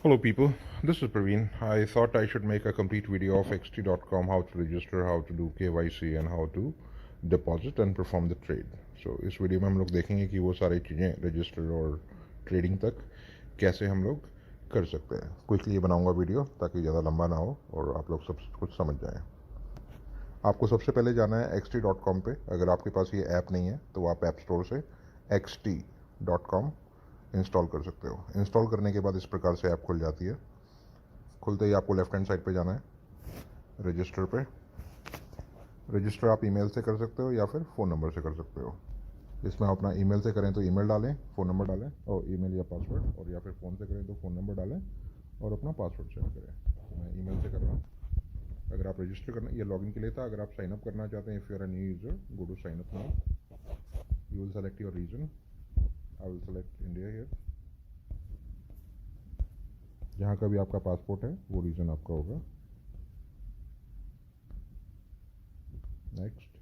Hello people, this is Praveen. I thought I should make a complete video of xt.com, how to register, how to do KYC and how to deposit and perform the trade. So इस video में हम लोग देखेंगे कि वो सारी चीज़ें register और ट्रेडिंग तक कैसे हम लोग कर सकते हैं। क्विकली बनाऊंगा वीडियो ताकि ज़्यादा लंबा ना हो और आप लोग सब कुछ समझ जाएं। आपको सबसे पहले जाना है xt.com पे। अगर आपके पास ये ऐप नहीं है तो आप ऐप स्टोर से xt.com इंस्टॉल कर सकते हो। इंस्टॉल करने के बाद इस प्रकार से ऐप खुल जाती है। खुलते ही आपको लेफ्ट हैंड साइड पे जाना है रजिस्टर पे। रजिस्टर आप ईमेल से कर सकते हो या फिर फ़ोन नंबर से कर सकते हो। इसमें आप अपना ईमेल से करें तो ईमेल डालें, फ़ोन नंबर डालें और ईमेल या पासवर्ड, और या फिर फ़ोन से करें तो फ़ोन नंबर डालें और अपना पासवर्ड सेट करें। तो मैं ईमेल से कर रहा हूँ। अगर आप रजिस्टर करना, ये लॉगिन के लिए था। अगर आप साइन अप करना चाहते हैं, if you are a new user, go to sign up now. You will select your region. I will select India here. जहाँ का भी आपका पासपोर्ट है वो रीजन आपका होगा। नेक्स्ट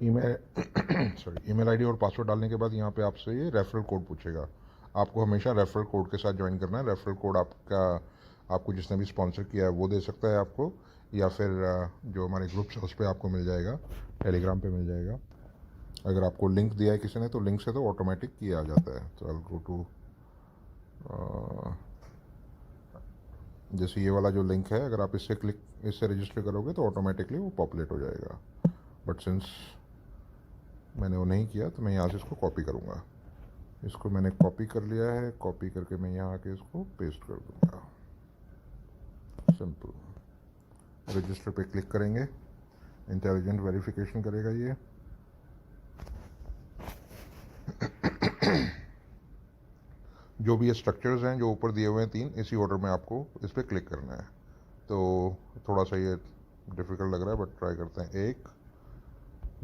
ईमेल आईडी और पासवर्ड डालने के बाद यहाँ पे आपसे ये रेफरल कोड पूछेगा। आपको हमेशा रेफरल कोड के साथ ज्वाइन करना है। रेफरल कोड आपको जिसने भी स्पॉन्सर किया है वो दे सकता है आपको, या फिर जो हमारे ग्रुप्स है उस पर आपको मिल जाएगा, टेलीग्राम पे मिल जाएगा। अगर आपको लिंक दिया है किसी ने तो लिंक से तो ऑटोमेटिक किया आ जाता है। तो आई गो टू, जैसे ये वाला जो लिंक है, अगर आप इससे रजिस्टर करोगे तो ऑटोमेटिकली वो पॉपुलेट हो जाएगा। बट सिंस मैंने वो नहीं किया तो मैं यहाँ से इसको कॉपी करूँगा। इसको मैंने कॉपी कर लिया है। कॉपी करके मैं यहाँ आके इसको पेस्ट कर दूँगा। सिंपल। रजिस्टर पे क्लिक करेंगे, इंटेलिजेंट वेरिफिकेशन करेगा ये। जो भी ये स्ट्रक्चर्स हैं जो ऊपर दिए हुए हैं तीन, इसी ऑर्डर में आपको इस पर क्लिक करना है। तो थोड़ा सा ये डिफ़िकल्ट लग रहा है बट ट्राई करते हैं। 1,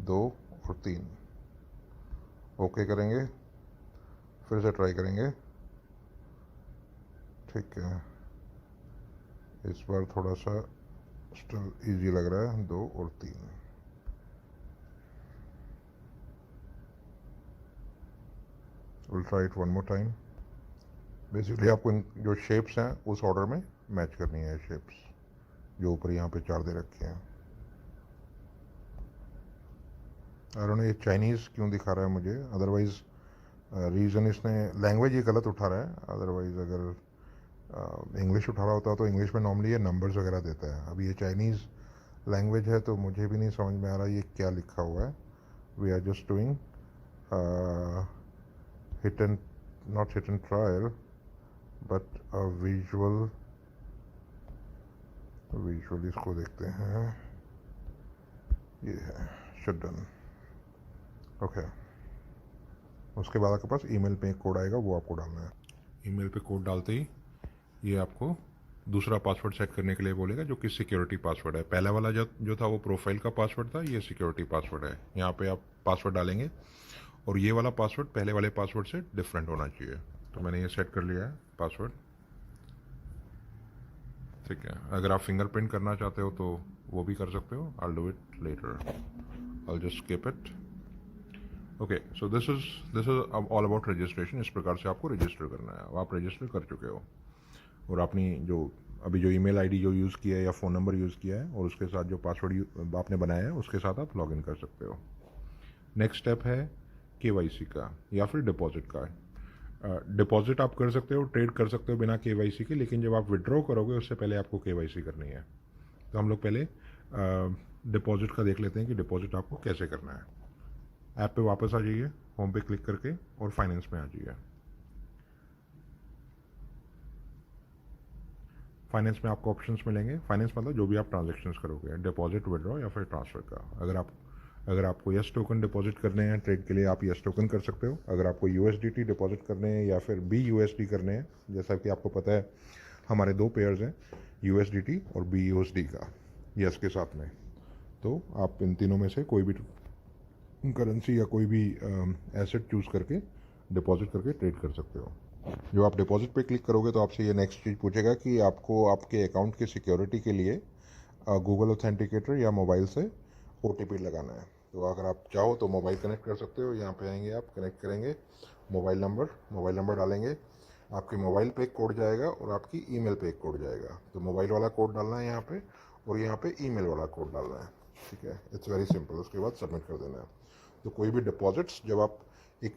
2 और 3 ओके करेंगे, फिर से ट्राई करेंगे। ठीक है, इस बार थोड़ा सा स्टिल इजी लग रहा है। 2 और 3 will try it one more time. Basically आपको जो शेप्स हैं उस ऑर्डर में मैच करनी है। शेप्स जो ऊपर यहाँ पे 4 दे रखे हैं। आई डोंट नो ये चाइनीज़ क्यों दिखा रहा है मुझे। अदरवाइज़ रीज़न इसने लैंग्वेज ये गलत उठा रहा है। अदरवाइज़ अगर इंग्लिश उठा रहा होता तो इंग्लिश में नॉर्मली ये नंबर्स वगैरह देता है। अभी ये चाइनीज़ लैंग्वेज है तो मुझे भी नहीं समझ में आ रहा ये क्या लिखा हुआ है। We are just doing not hit and trial but visual इसको देखते हैं। ये है शट डन। ओके, उसके बाद आपके पास ईमेल पे एक कोड आएगा, वो आपको डालना है। ईमेल पे कोड डालते ही ये आपको दूसरा पासवर्ड सेट करने के लिए बोलेगा, जो कि सिक्योरिटी पासवर्ड है। पहला वाला जो था वो प्रोफाइल का पासवर्ड था, ये सिक्योरिटी पासवर्ड है। यहाँ पे आप पासवर्ड डालेंगे और ये वाला पासवर्ड पहले वाले पासवर्ड से डिफरेंट होना चाहिए। तो मैंने ये सेट कर लिया है पासवर्ड। ठीक है, अगर आप फिंगरप्रिंट करना चाहते हो तो वो भी कर सकते हो। I will do it later. I will just skip it. Okay, so this is all about registration. इस प्रकार से आपको रजिस्टर करना है। आप रजिस्टर कर चुके हो और अपनी जो ईमेल आईडी जो यूज़ किया है या फ़ोन नंबर यूज़ किया है और उसके साथ जो पासवर्ड आपने बनाया है उसके साथ आप लॉगिन कर सकते हो। नेक्स्ट स्टेप है केवाईसी का या फिर डिपॉजिट का। डिपॉजिट आप कर सकते हो, ट्रेड कर सकते हो बिना केवाईसी के, लेकिन जब आप विड्रॉ करोगे उससे पहले आपको केवाईसी करनी है। तो हम लोग पहले डिपॉजिट का देख लेते हैं कि डिपॉजिट आपको कैसे करना है। ऐप पे वापस आ जाइए, होम पे क्लिक करके और फाइनेंस में आ जाइए। फाइनेंस में आपको ऑप्शंस मिलेंगे। फाइनेंस मतलब जो भी आप ट्रांजेक्शन्स करोगे, डिपॉजिट, विड्रॉ या फिर ट्रांसफ़र का। अगर आपको यस टोकन डिपॉजिट करने हैं ट्रेड के लिए, आप यस टोकन कर सकते हो। अगर आपको यूएसडीटी डिपॉजिट करने हैं या फिर BUSD करने हैं, जैसा कि आपको पता है हमारे 2 पेयर्स हैं, USDT और BUSD का, यस के साथ में, तो आप इन तीनों में से कोई भी करेंसी या कोई भी एसेट चूज़ करके डिपॉजिट करके ट्रेड कर सकते हो। जो आप डिपॉजिट पे क्लिक करोगे तो आपसे ये नेक्स्ट चीज़ पूछेगा कि आपको आपके अकाउंट की सिक्योरिटी के लिए गूगल ऑथेंटिकेटर या मोबाइल से OTP लगाना है। तो अगर आप चाहो तो मोबाइल कनेक्ट कर सकते हो। यहाँ पे आएंगे, आप कनेक्ट करेंगे मोबाइल नंबर डालेंगे आपके मोबाइल पे एक कोड जाएगा और आपकी ईमेल पे एक कोड जाएगा। तो मोबाइल वाला कोड डालना है यहाँ पे और यहाँ पे ईमेल वाला कोड डालना है। ठीक है, इट्स वेरी सिंपल। उसके बाद सबमिट कर देना है। तो कोई भी डिपॉजिट्स जब आप एक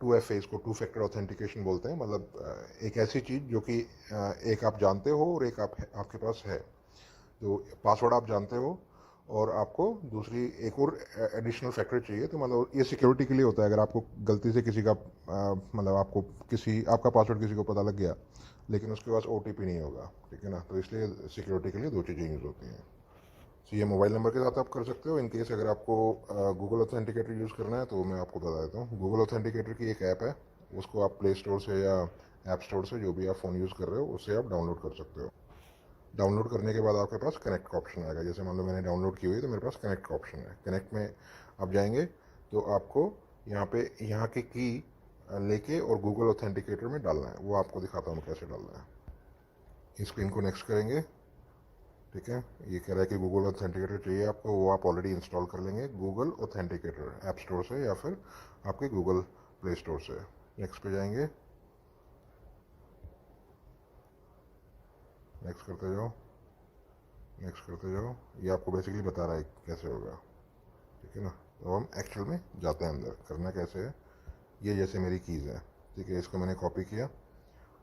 2FA, इसको टू फैक्टर ऑथेंटिकेशन बोलते हैं, मतलब एक ऐसी चीज़ जो कि एक आप जानते हो और एक आपके पास है। तो पासवर्ड आप जानते हो और आपको दूसरी एक और एडिशनल फैक्टर चाहिए। तो मतलब ये सिक्योरिटी के लिए होता है। अगर आपको गलती से किसी का मतलब आपको आपका पासवर्ड किसी को पता लग गया लेकिन उसके पास OTP नहीं होगा, ठीक है ना, तो इसलिए सिक्योरिटी के लिए दो चीज़ें यूज़ होती हैं। तो ये मोबाइल नंबर के साथ आप कर सकते हो। इन केस अगर आपको गूगल ऑथेंटिकेटर यूज़ करना है तो मैं आपको बता देता हूँ। गूगल ऑथेंटिकेटर की एक ऐप है, उसको आप प्ले स्टोर से या ऐप स्टोर से, जो भी आप फ़ोन यूज़ कर रहे हो, उससे आप डाउनलोड कर सकते हो। डाउनलोड करने के बाद आपके पास कनेक्ट का ऑप्शन आएगा। जैसे मान लो मैंने डाउनलोड की हुई तो मेरे पास कनेक्ट का ऑप्शन है। कनेक्ट में आप जाएंगे तो आपको यहाँ पे यहाँ की लेके और गूगल ऑथेंटिकेटर में डालना है। वो आपको दिखाता हूँ कैसे डालना है। इस पिन को नेक्स्ट करेंगे। ठीक है, ये कह रहा है कि गूगल ऑथेंटिकेटर चाहिए आपको, वो आप ऑलरेडी इंस्टॉल कर लेंगे गूगल ऑथेंटिकेटर ऐप स्टोर से या फिर आपके गूगल प्ले स्टोर से। नेक्स्ट पे जाएंगे, नेक्स्ट करते जाओ, नेक्स्ट करते जाओ। ये आपको बेसिकली बता रहा है कैसे होगा। ठीक है ना, तो हम एक्चुअल में जाते हैं अंदर। करना कैसे है, ये जैसे मेरी कीज़ है, ठीक है, इसको मैंने कॉपी किया।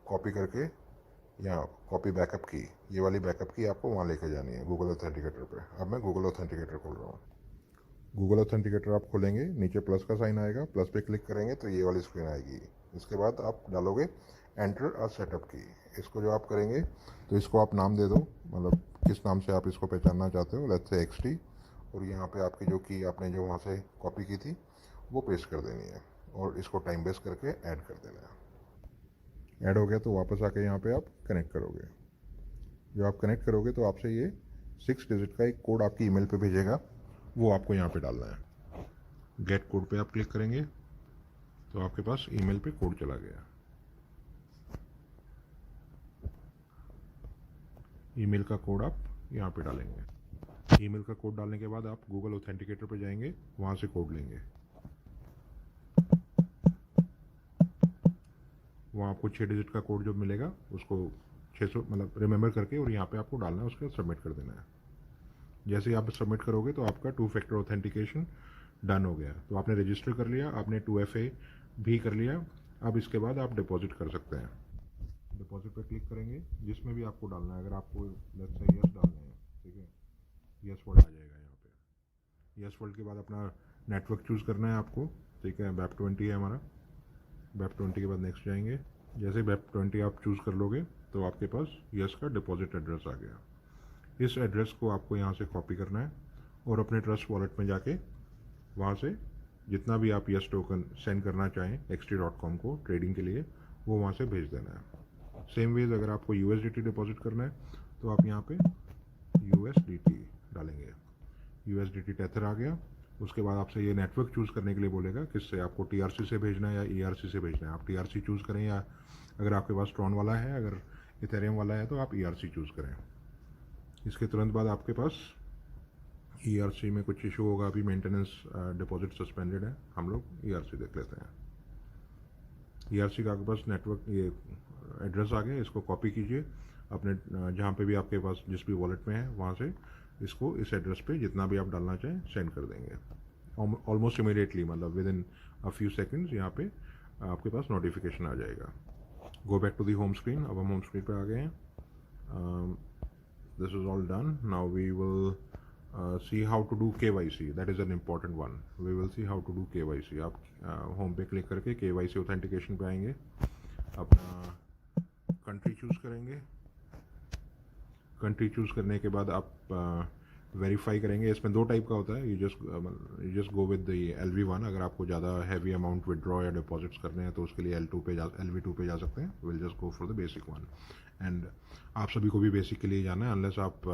कॉपी करके यहाँ कॉपी बैकअप की, ये वाली बैकअप की आपको वहाँ लेके जानी है गूगल ऑथेंटिकेटर पे। अब मैं गूगल ऑथेंटिकेटर खोल रहा हूँ। गूगल ऑथेंटिकेटर आप खोलेंगे, नीचे प्लस का साइन आएगा, प्लस पे क्लिक करेंगे तो ये वाली स्क्रीन आएगी। इसके बाद आप डालोगे एंटर अ सेटअप की। इसको जो आप करेंगे तो इसको आप नाम दे दो, मतलब किस नाम से आप इसको पहचानना चाहते हो, लेट्स से XT। और यहाँ पे आपकी जो की आपने जो वहाँ से कॉपी की थी वो पेस्ट कर देनी है और इसको टाइम बेस करके ऐड कर देना है। ऐड हो गया तो वापस आके यहाँ पे आप कनेक्ट करोगे। जब आप कनेक्ट करोगे तो आपसे ये 6 डिजिट का एक कोड आपकी ईमेल पे भेजेगा, वो आपको यहाँ पे डालना है। गेट कोड पे आप क्लिक करेंगे तो आपके पास ईमेल पे कोड चला गया। ईमेल का कोड आप यहाँ पे डालेंगे। ईमेल का कोड डालने के बाद आप गूगल ऑथेंटिकेटर पे जाएंगे, वहाँ से कोड लेंगे। वहाँ आपको 6 डिजिट का कोड जो मिलेगा उसको 600 मतलब रिमेंबर करके और यहाँ पे आपको डालना है, उसके बाद सबमिट कर देना है। जैसे ही आप सबमिट करोगे तो आपका 2 फैक्टर ऑथेंटिकेशन डन हो गया। तो आपने रजिस्टर कर लिया, आपने 2FA भी कर लिया। अब इसके बाद आप डिपॉजिट कर सकते हैं। डिपॉजिट पे क्लिक करेंगे, जिसमें भी आपको डालना है। अगर आपको लेट्स से यस डालना है, ठीक है, यस वर्ड आ जाएगा यहाँ पे। यस वर्ड के बाद अपना नेटवर्क चूज़ करना है आपको, ठीक है। वेब 20 है हमारा। वेब 20 के बाद नेक्स्ट जाएंगे। जैसे वेब 20 आप चूज़ कर लोगे तो आपके पास यस का डिपॉजिट एड्रेस आ गया। इस एड्रेस को आपको यहाँ से कॉपी करना है और अपने ट्रस्ट वॉलेट में जाके वहाँ से जितना भी आप यस टोकन सेंड करना चाहें xt.com को ट्रेडिंग के लिए, वो वहाँ से भेज देना है। सेम वेज अगर आपको USDT डिपॉजिट करना है तो आप यहाँ पे USDT डालेंगे। USDT टेथर आ गया। उसके बाद आपसे ये नेटवर्क चूज़ करने के लिए बोलेगा, किससे आपको TRC से भेजना है या ERC से भेजना है। आप TRC चूज़ करें, या अगर आपके पास ट्रॉन वाला है, अगर इथेरियम वाला है तो आप ERC चूज़ करें। इसके तुरंत बाद आपके पास ERC में कुछ इशू होगा, अभी मेंटेनेंस डिपॉजिट सस्पेंडेड है। हम लोग ERC देख लेते हैं। ERC का आपके पास नेटवर्क ये एड्रेस आ गया, इसको कॉपी कीजिए अपने जहाँ पे भी आपके पास जिस भी वॉलेट में है वहाँ से इसको इस एड्रेस पे जितना भी आप डालना चाहें सेंड कर देंगे ऑलमोस्ट इमीडिएटली, मतलब within a few seconds यहाँ पे आपके पास नोटिफिकेशन आ जाएगा। Go back to the home screen. अब हम होम स्क्रीन पे आ गए हैं। This is all done. Now we will see how to do KYC. That is an important one. We will see how to do KYC. आप home पे click करके KYC authentication पे आएंगे, अपना कंट्री चूज़ करेंगे। कंट्री चूज़ करने के बाद आप वेरीफाई करेंगे। इसमें 2 टाइप का होता है। You just go with the LV1। अगर आपको ज़्यादा हैवी अमाउंट विड्रॉ या डिपॉजिट्स करने हैं तो उसके लिए LV2 पे जा सकते हैं। Will just go for the basic one. And आप सभी को भी बेसिक के लिए जाना है, अनलेस आप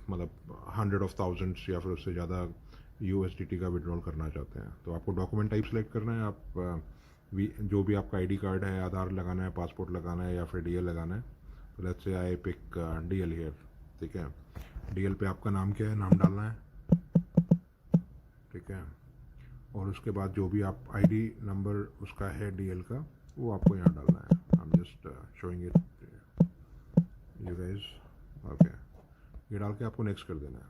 मतलब 100 of thousands या फिर उससे ज़्यादा USDT का विड्रॉल करना चाहते हैं। तो आपको डॉक्यूमेंट टाइप सेलेक्ट करना है। आप जो भी आपका ID कार्ड है, आधार लगाना है, पासपोर्ट लगाना है या फिर DL लगाना है। तो let's say I pick DL here, ठीक है। DL पे आपका नाम क्या है, नाम डालना है, ठीक है। और उसके बाद जो भी आप ID नंबर उसका है DL का, वो आपको यहाँ डालना है। Showing it you guys. Okay, ये डाल के आपको नेक्स्ट कर देना है।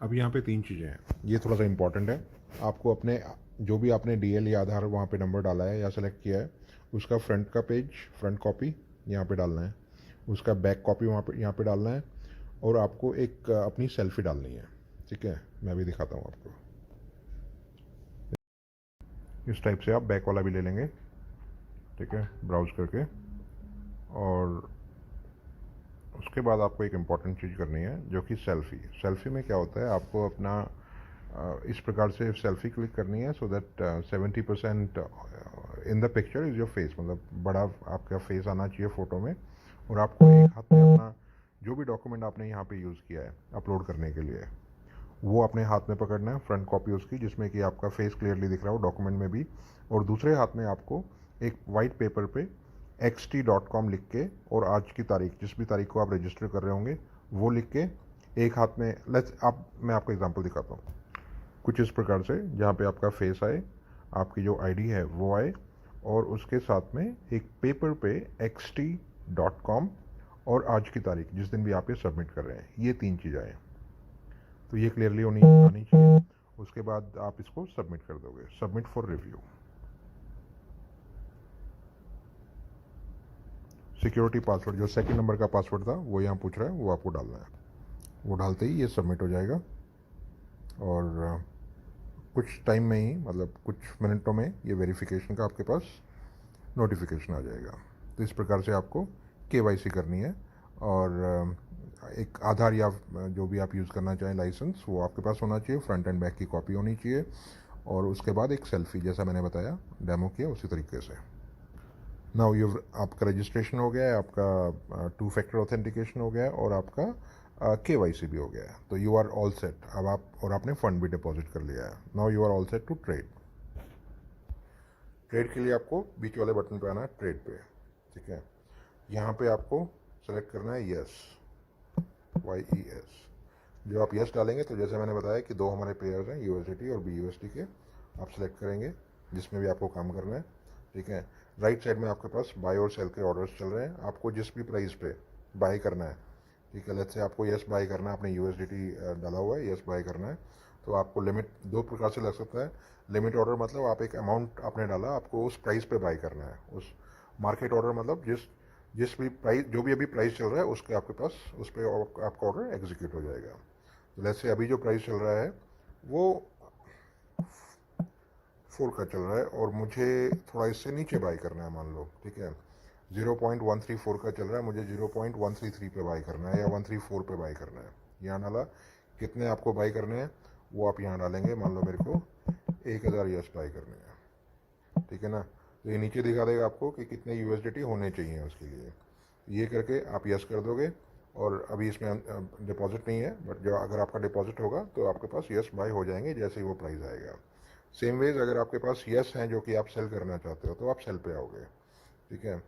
अब यहाँ पे 3 चीज़ें हैं, ये थोड़ा सा इंपॉर्टेंट है। आपको अपने जो भी आपने DL या आधार वहाँ पे नंबर डाला है या सेलेक्ट किया है, उसका फ्रंट का पेज, फ्रंट कॉपी यहाँ पे डालना है, उसका बैक कॉपी वहाँ पे यहाँ पे डालना है, और आपको एक अपनी सेल्फी डालनी है। ठीक है, मैं भी दिखाता हूँ आपको। इस टाइप से आप बैक वाला भी ले लेंगे। ठीक है, ब्राउज करके, और उसके बाद आपको एक इम्पॉर्टेंट चीज़ करनी है जो कि सेल्फ़ी। सेल्फ़ी में क्या होता है, आपको अपना इस प्रकार से सेल्फ़ी क्लिक करनी है so that 70% in the picture is your face, मतलब बड़ा आपका फेस आना चाहिए फ़ोटो में। और आपको एक हाथ में अपना जो भी डॉक्यूमेंट आपने यहाँ पे यूज़ किया है अपलोड करने के लिए, वो अपने हाथ में पकड़ना है, फ्रंट कॉपी उसकी जिसमें कि आपका फेस क्लियरली दिख रहा हो डॉक्यूमेंट में भी, और दूसरे हाथ में आपको एक वाइट पेपर पे xt.com लिख के, और आज की तारीख, जिस भी तारीख को आप रजिस्टर कर रहे होंगे वो लिख के एक हाथ में, मैं आपको एग्जांपल दिखाता हूँ। कुछ इस प्रकार से जहाँ पे आपका फेस आए, आपकी जो आईडी है वो आए, और उसके साथ में एक पेपर पे xt.com और आज की तारीख जिस दिन भी आप ये सबमिट कर रहे हैं, ये 3 चीज़ आए तो ये क्लियरली आनी चाहिए। उसके बाद आप इसको सबमिट कर दोगे, submit for review. Security password, जो सेकंड नंबर का पासवर्ड था वो यहाँ पूछ रहा है, वो आपको डालना है। वो डालते ही ये सबमिट हो जाएगा, और कुछ टाइम में ही, मतलब कुछ मिनटों में, ये वेरिफिकेशन का आपके पास नोटिफिकेशन आ जाएगा। तो इस प्रकार से आपको KYC करनी है, और एक आधार या जो भी आप यूज़ करना चाहें लाइसेंस, वो आपके पास होना चाहिए, फ्रंट एंड बैक की कॉपी होनी चाहिए, और उसके बाद एक सेल्फ़ी, जैसा मैंने बताया डेमो किया उसी तरीके से। नाउ आपका रजिस्ट्रेशन हो गया है, आपका 2 फैक्टर ऑथेंटिकेशन हो गया है, और आपका KYC भी हो गया है। तो यू आर ऑल सेट। अब आपने फ़ंड भी डिपॉजिट कर लिया है। Now you are all set to trade. Trade के लिए आपको बीच वाले बटन पे आना है, ट्रेड पे। ठीक है, यहाँ पे आपको सेलेक्ट करना है YES, YES। जब आप YES डालेंगे तो जैसे मैंने बताया कि 2 हमारे पेयर्स हैं, USDT और BUSD के, आप सेलेक्ट करेंगे जिसमें भी आपको काम करना है। ठीक है, राइट साइड में आपके पास बाय और सेल के ऑर्डर्स चल रहे हैं, आपको जिस भी प्राइस पे बाय करना है। ठीक है, लेट्स से आपको YES बाय करना है, आपने USDT डाला हुआ है, YES बाय करना है, तो आपको लिमिट 2 प्रकार से लग सकता है। लिमिट ऑर्डर मतलब आप एक अमाउंट आपने डाला, आपको उस प्राइस पे बाय करना है। उस मार्केट ऑर्डर मतलब जिस भी प्राइस, जो भी अभी प्राइस चल रहा है उसके आपके पास, उस पर आपका ऑर्डर एग्जीक्यूट हो जाएगा। तो लेट्स से अभी जो प्राइस चल रहा है वो 4 का चल रहा है, और मुझे थोड़ा इससे नीचे बाई करना है, मान लो। ठीक है, 0.134 का चल रहा है, मुझे 0.133 पे बाई करना है, या 134 पे बाई करना है। यहाँ डाला, कितने आपको बाई करने हैं वो आप यहाँ डालेंगे। मान लो मेरे को 1000 YES बाई करने हैं। ठीक है ना, तो ये नीचे दिखा देगा आपको कि कितने USDT होने चाहिए उसके लिए। ये करके आप YES कर दोगे, और अभी इसमें डिपॉजिट नहीं है, बट जो अगर आपका डिपॉजिट होगा तो आपके पास YES बाई हो जाएंगे जैसे ही वो प्राइस आएगा। सेम वेज अगर आपके पास YES हैं जो कि आप सेल करना चाहते हो, तो आप सेल पे आओगे। ठीक है,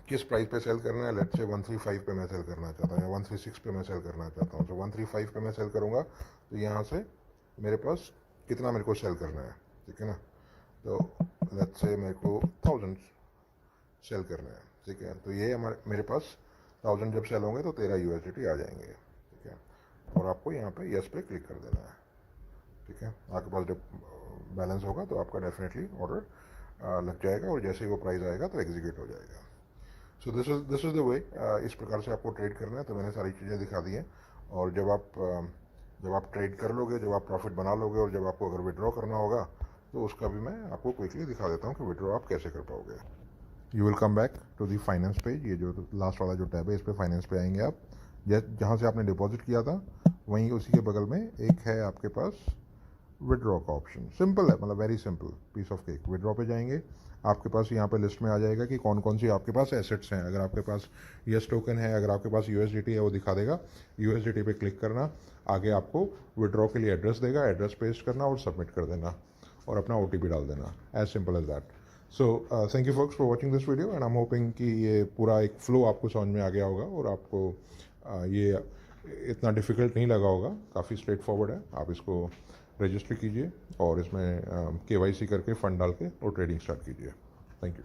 किस प्राइस पे सेल करना है, लेट्स से 135 पे मैं सेल करना चाहता हूँ, या 136 पे मैं सेल करना चाहता हूँ, तो 135 पे मैं सेल करूँगा, तो यहाँ से मेरे पास कितना मेरे को सेल करना है। ठीक है ना, तो लेट्स से मेरे को 1000 सेल करना है। ठीक है, तो ये मेरे पास 1000 जब सेल होंगे तो 13 USDT आ जाएंगे। ठीक है, और आपको यहाँ पे YES पे क्लिक कर देना है। ठीक है, आपके पास जब बैलेंस होगा तो आपका डेफिनेटली ऑर्डर लग जाएगा, और जैसे ही वो प्राइस आएगा तो एग्जीक्यूट हो जाएगा। So this is the way. इस प्रकार से आपको ट्रेड करना है। तो मैंने सारी चीज़ें दिखा दी हैं, और जब आप ट्रेड कर लोगे, जब आप प्रॉफिट बना लोगे, और जब आपको अगर विड्रॉ करना होगा तो उसका भी मैं आपको क्विकली दिखा देता हूँ कि विड्रॉ आप कैसे कर पाओगे। You will come back to the finance page. ये जो लास्ट वाला जो टैब है, इस पर फाइनेंस पे आएंगे आप। जहाँ से आपने डिपॉजिट किया था वहीं उसी के बगल में एक है आपके पास विड्रॉ का ऑप्शन। सिंपल है, मतलब very simple, piece of cake. Withdraw पे जाएंगे, आपके पास यहाँ पे लिस्ट में आ जाएगा कि कौन कौन सी आपके पास एसेट्स हैं। अगर आपके पास YES टोकन है, अगर आपके पास USDT है, वो दिखा देगा। USDT पे क्लिक करना, आगे आपको विड्रॉ के लिए एड्रेस देगा, एड्रेस पेस्ट करना और सबमिट कर देना, और अपना OTP डाल देना। As simple as that. So thank you folks for watching this video, and I am hoping कि ये पूरा एक फ्लो आपको समझ में आ गया होगा, और आपको ये इतना डिफ़िकल्ट नहीं लगा होगा। काफ़ी स्ट्रेट फॉरवर्ड है। आप इसको रजिस्टर कीजिए, और इसमें KYC करके फ़ंड डाल के और ट्रेडिंग स्टार्ट कीजिए। Thank you.